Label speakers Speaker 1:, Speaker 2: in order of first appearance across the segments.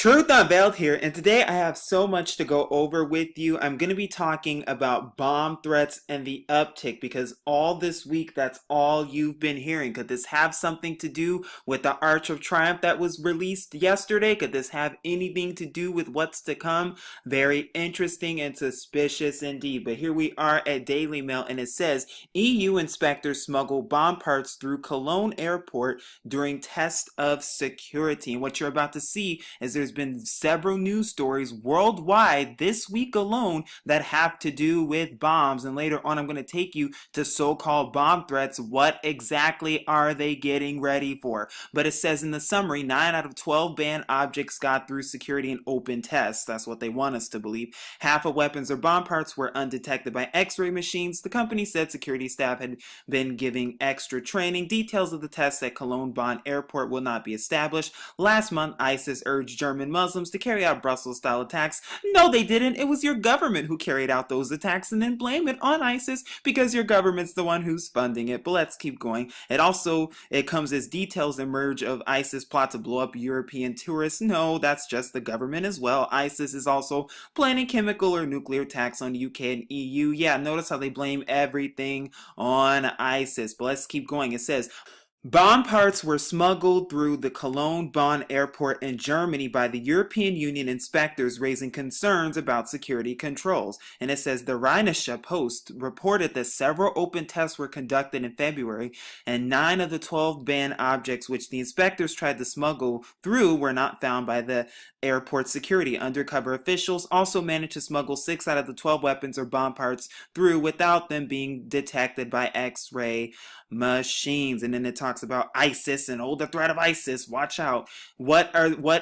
Speaker 1: Truth Unveiled here, and today I have so much to go over with you. I'm going to be talking about bomb threats and the uptick because all this week that's all you've been hearing. Could this have something to do with the Arch of Triumph that was released yesterday? Could this have anything to do with what's to come? Very interesting and suspicious indeed. But here we are at Daily Mail, and it says EU inspectors smuggle bomb parts through Cologne airport during test of security. And what you're about to see is there's been several news stories worldwide this week alone that have to do with bombs. And later on, I'm going to take you to so-called bomb threats. What exactly are they getting ready for? But it says in the summary, 9 out of 12 banned objects got through security and open tests. That's what they want us to believe. Half of weapons or bomb parts were undetected by X-ray machines. The company said security staff had been giving extra training. Details of the tests at Cologne Bonn Airport will not be established. Last month, ISIS urged German Muslims to carry out Brussels-style attacks. No, they didn't. It was your government who carried out those attacks, and then blame it on ISIS because your government's the one who's funding it. But let's keep going. It comes as details emerge of ISIS plot to blow up European tourists. No, that's just the government as well. ISIS is also planning chemical or nuclear attacks on UK and EU. Yeah, notice how they blame everything on ISIS. But let's keep going. It says, bomb parts were smuggled through the Cologne Bonn airport in Germany by the European Union inspectors, raising concerns about security controls. And it says the Rheinische Post reported that several open tests were conducted in February, and 9 of the 12 banned objects which the inspectors tried to smuggle through were not found by the airport security. Undercover officials also managed to smuggle 6 out of the 12 weapons or bomb parts through without them being detected by X-ray machines. And then it talks about ISIS and the threat of ISIS. Watch out. What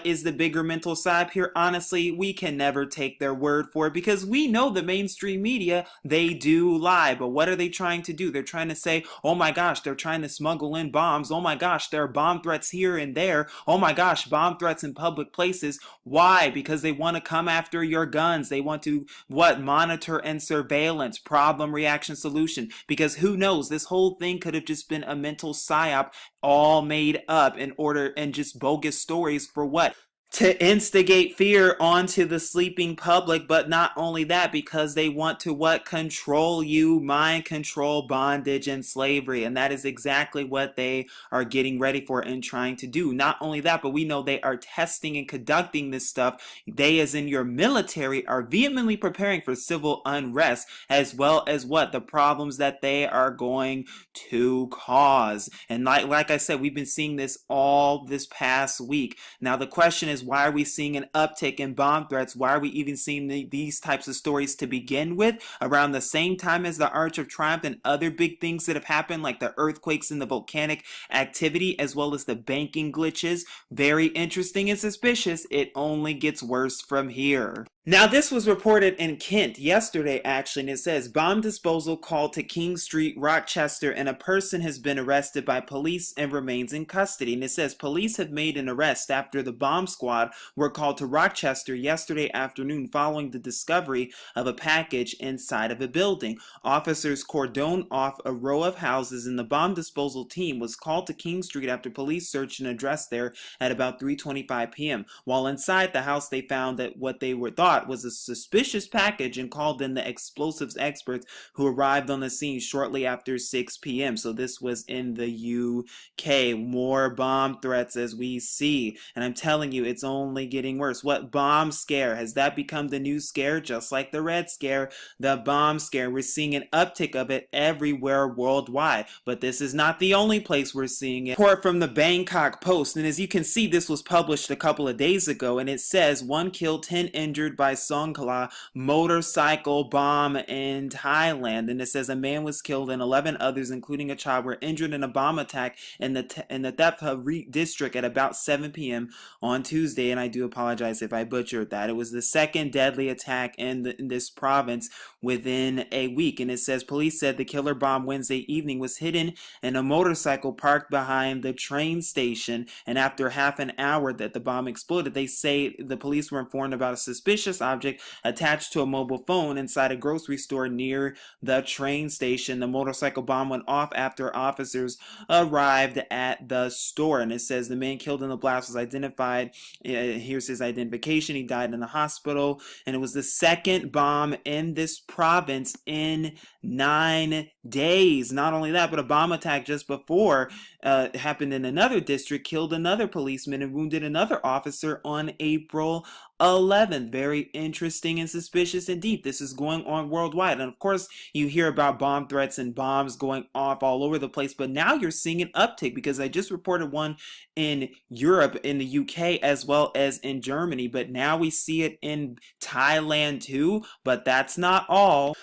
Speaker 1: is the bigger mental side here? Honestly, we can never take their word for it because we know the mainstream media, they do lie. But what are they trying to do? They're trying to say, oh my gosh, they're trying to smuggle in bombs. Oh my gosh, there are bomb threats here and there. Oh my gosh, bomb threats in public places. Why? Because they want to come after your guns. They want to monitor and surveillance, problem, reaction, solution. Because who knows, this whole thing could have just been a mental psyop all made up in order, and just bogus stories for what? To instigate fear onto the sleeping public. But not only that, because they want to control you, mind control, bondage, and slavery. And that is exactly what they are getting ready for and trying to do. Not only that, but we know they are testing and conducting this stuff. They, as in your military, are vehemently preparing for civil unrest, as well as the problems that they are going to cause. And like I said, we've been seeing this all this past week. Now the question is, why are we seeing an uptick in bomb threats? Why are we even seeing these types of stories to begin with around the same time as the Arch of Triumph and other big things that have happened, like the earthquakes and the volcanic activity, as well as the banking glitches? Very interesting and suspicious. It only gets worse from here. Now, this was reported in Kent yesterday, actually, and it says bomb disposal called to King Street, Rochester, and a person has been arrested by police and remains in custody. And it says police have made an arrest after the bomb squad were called to Rochester yesterday afternoon following the discovery of a package inside of a building. Officers cordoned off a row of houses, and the bomb disposal team was called to King Street after police searched an address there at about 3:25 p.m. While inside the house, they found that what they thought was a suspicious package and called in the explosives experts who arrived on the scene shortly after 6 p.m. So this was in the UK. More bomb threats as we see. And I'm telling you, it's only getting worse. What bomb scare? Has that become the new scare? Just like the Red Scare, the bomb scare. We're seeing an uptick of it everywhere worldwide. But this is not the only place we're seeing it. Report from the Bangkok Post. And as you can see, this was published a couple of days ago. And it says 1 killed, 10 injured by Songkhla motorcycle bomb in Thailand. And it says a man was killed and 11 others, including a child, were injured in a bomb attack in the Thepha district at about 7 p.m. on Tuesday. And I do apologize if I butchered that. It was the second deadly attack in this province within a week. And it says police said the killer bomb Wednesday evening was hidden in a motorcycle parked behind the train station. And after half an hour that the bomb exploded, they say the police were informed about a suspicious suspicious object attached to a mobile phone inside a grocery store near the train station. The motorcycle bomb went off after officers arrived at the store. And it says the man killed in the blast was identified. Here's his identification. He died in the hospital. And it was the second bomb in this province in 9 days. Not only that, but a bomb attack just before happened in another district, killed another policeman and wounded another officer on April 11th. Very interesting and suspicious indeed. This is going on worldwide. And of course, you hear about bomb threats and bombs going off all over the place, but now you're seeing an uptick because I just reported one in Europe, in the UK, as well as in Germany, but now we see it in Thailand too. But that's not all.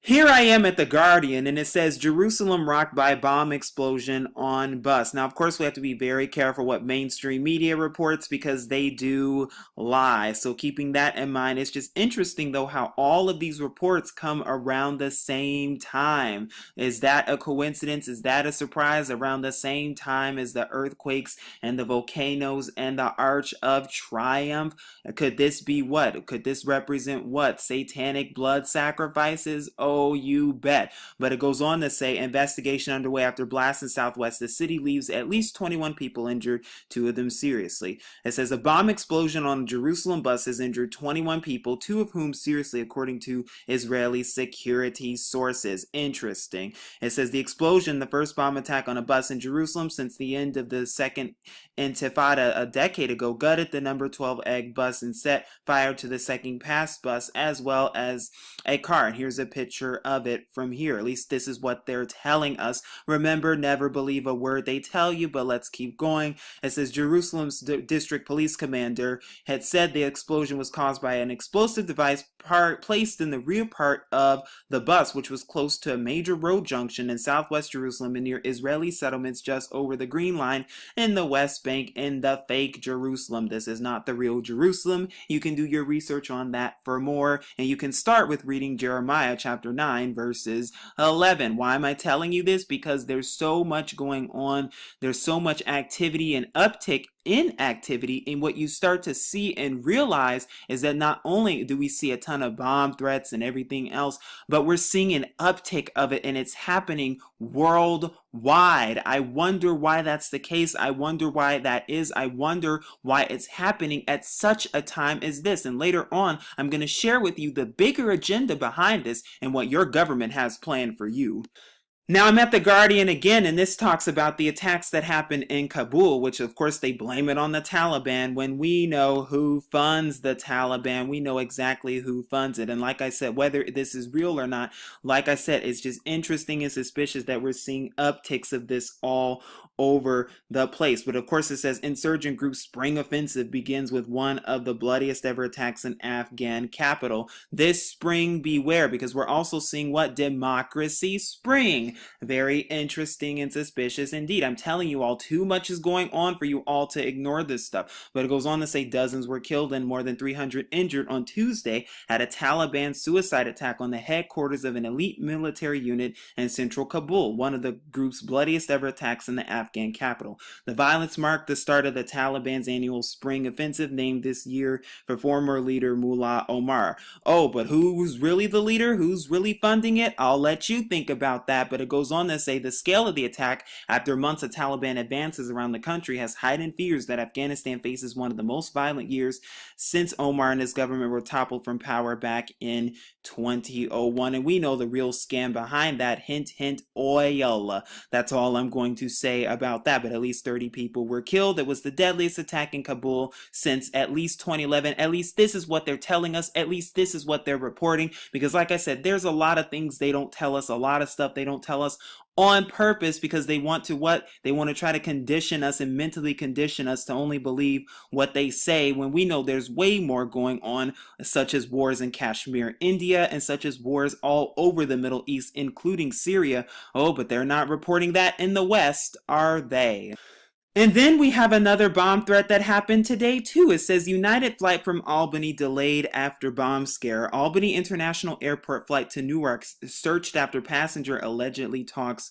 Speaker 1: Here I am at The Guardian, and it says Jerusalem rocked by bomb explosion on bus. Now, of course, we have to be very careful what mainstream media reports because they do lie. So keeping that in mind, it's just interesting, though, how all of these reports come around the same time. Is that a coincidence? Is that a surprise? Around the same time as the earthquakes and the volcanoes and the Arch of Triumph? Could this be what? Could this represent what? Satanic blood sacrifices? Oh, you bet. But it goes on to say investigation underway after blast in southwest. The city leaves at least 21 people injured, 2 of them seriously. It says a bomb explosion on a Jerusalem bus has injured 21 people, 2 of whom seriously, according to Israeli security sources. Interesting. It says the explosion, the first bomb attack on a bus in Jerusalem since the end of the second Intifada a decade ago, gutted the number 12 egg bus and set fire to the second pass bus as well as a car. And here's a picture of it from here. At least this is what they're telling us. Remember, never believe a word they tell you, but let's keep going. It says Jerusalem's district police commander had said the explosion was caused by an explosive device placed in the rear part of the bus, which was close to a major road junction in southwest Jerusalem and near Israeli settlements just over the Green Line in the West Bank in the fake Jerusalem. This is not the real Jerusalem. You can do your research on that for more, and you can start with reading Jeremiah chapter 9 verses 11. Why am I telling you this? Because there's so much going on. There's so much activity and uptick in activity, and what you start to see and realize is that not only do we see a ton of bomb threats and everything else, but we're seeing an uptick of it, and it's happening worldwide. I wonder why that's the case. I wonder why that is. I wonder why it's happening at such a time as this. And later on, I'm going to share with you the bigger agenda behind this and what your government has planned for you. Now, I'm at The Guardian again, and this talks about the attacks that happened in Kabul, which of course they blame it on the Taliban when we know who funds the Taliban. We know exactly who funds it. And like I said, whether this is real or not, like I said, it's just interesting and suspicious that we're seeing upticks of this all over the place. But of course it says insurgent group Spring Offensive begins with one of the bloodiest ever attacks in Afghan capital. This spring, beware, because we're also seeing what? Democracy Spring. Very interesting and suspicious indeed. I'm telling you all, too much is going on for you all to ignore this stuff. But it goes on to say dozens were killed and more than 300 injured on Tuesday at a Taliban suicide attack on the headquarters of an elite military unit in central Kabul, one of the group's bloodiest ever attacks in the Afghan capital. The violence marked the start of the Taliban's annual spring offensive, named this year for former leader Mullah Omar. Oh, but who's really the leader? Who's really funding it? I'll let you think about that, but it goes on to say the scale of the attack after months of Taliban advances around the country has heightened fears that Afghanistan faces one of the most violent years since Omar and his government were toppled from power back in 2001. And we know the real scam behind that. Hint, hint, oil. That's all I'm going to say about that. But at least 30 people were killed. It was the deadliest attack in Kabul since at least 2011. At least this is what they're telling us. At least this is what they're reporting. Because like I said, there's a lot of things they don't tell us, a lot of stuff they don't tell us on purpose, because they want to what? They want to try to condition us and mentally condition us to only believe what they say, when we know there's way more going on, such as wars in Kashmir, India, and such as wars all over the Middle East, including Syria. Oh, but they're not reporting that in the West, are they? And then we have another bomb threat that happened today too. It says United flight from Albany delayed after bomb scare. Albany International Airport flight to Newark searched after passenger allegedly talks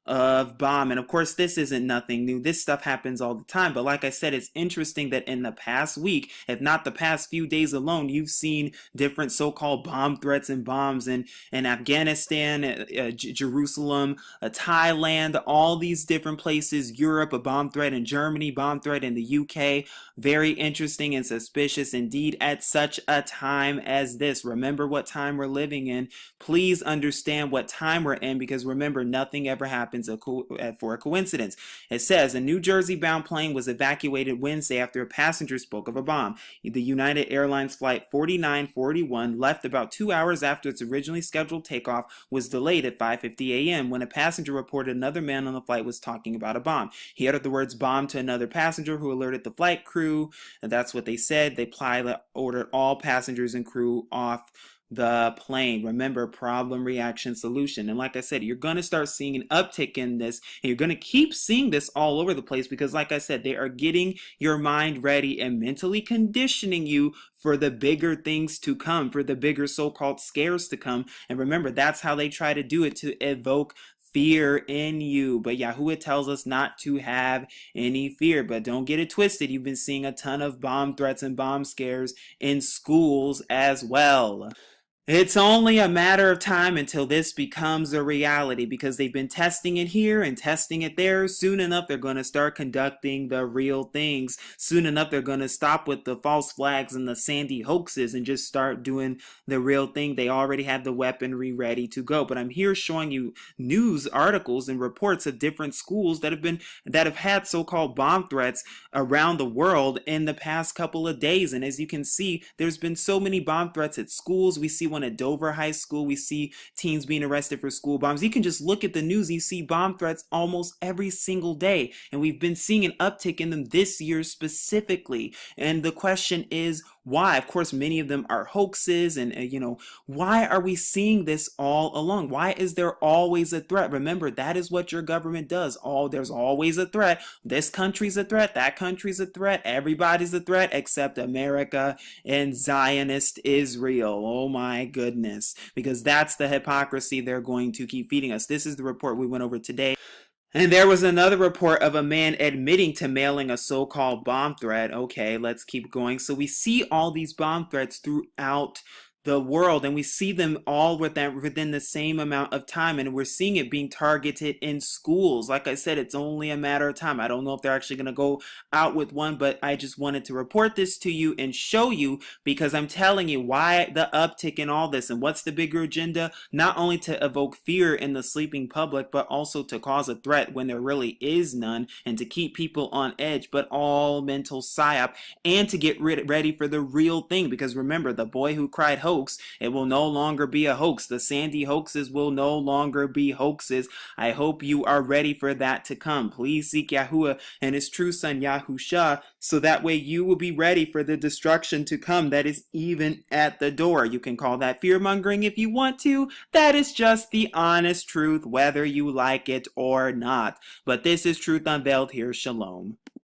Speaker 1: of bomb. And of course, this isn't nothing new. This stuff happens all the time. But like I said, it's interesting that in the past week, if not the past few days alone, you've seen different so-called bomb threats and bombs in Afghanistan, Jerusalem, Thailand, all these different places, Europe, a bomb threat in Germany, bomb threat in the UK. Very interesting and suspicious indeed at such a time as this. Remember what time we're living in. Please understand what time we're in, because remember, nothing ever happens for a coincidence. It says a New Jersey bound plane was evacuated Wednesday after a passenger spoke of a bomb. The United Airlines flight 4941 left about 2 hours after its originally scheduled takeoff was delayed at 5:50 a.m. when a passenger reported another man on the flight was talking about a bomb. He uttered the words bomb to another passenger who alerted the flight crew, and that's what they said. The pilot ordered all passengers and crew off the plane. Remember, problem, reaction, solution. And like I said, you're going to start seeing an uptick in this, and you're going to keep seeing this all over the place because, like I said, they are getting your mind ready and mentally conditioning you for the bigger things to come, for the bigger so-called scares to come. And remember, that's how they try to do it, to evoke fear in you. But Yahuwah tells us not to have any fear. But don't get it twisted. You've been seeing a ton of bomb threats and bomb scares in schools as well. It's only a matter of time until this becomes a reality, because they've been testing it here and testing it there. Soon enough, they're going to start conducting the real things. Soon enough, they're going to stop with the false flags and the Sandy hoaxes and just start doing the real thing. They already have the weaponry ready to go. But I'm here showing you news articles and reports of different schools that have had so-called bomb threats around the world in the past couple of days. And as you can see, there's been so many bomb threats at schools. We see one at Dover High School. We see teens being arrested for school bombs. You can just look at the news. You see bomb threats almost every single day. And we've been seeing an uptick in them this year specifically. And the question is, why? Of course, many of them are hoaxes. And, why are we seeing this all along? Why is there always a threat? Remember, that is what your government does. There's always a threat. This country's a threat. That country's a threat. Everybody's a threat except America and Zionist Israel. Oh my goodness. Because that's the hypocrisy they're going to keep feeding us. This is the report we went over today. And there was another report of a man admitting to mailing a so-called bomb threat. Okay, let's keep going. So we see all these bomb threats throughout the world, and we see them all within the same amount of time, and we're seeing it being targeted in schools. Like I said, it's only a matter of time. I don't know if they're actually going to go out with one, but I just wanted to report this to you and show you, because I'm telling you why the uptick in all this. And what's the bigger agenda? Not only to evoke fear in the sleeping public, but also to cause a threat when there really is none, and to keep people on edge, but all mental psyop, and to get ready for the real thing. Because remember, the boy who cried hoax, it will no longer be a hoax. The Sandy hoaxes will no longer be hoaxes. I hope you are ready for that to come. Please seek Yahuwah and his true son Yahusha, so that way you will be ready for the destruction to come that is even at the door. You can call that fear-mongering if you want to. That is just the honest truth, whether you like it or not. But this is Truth Unveiled here. Shalom.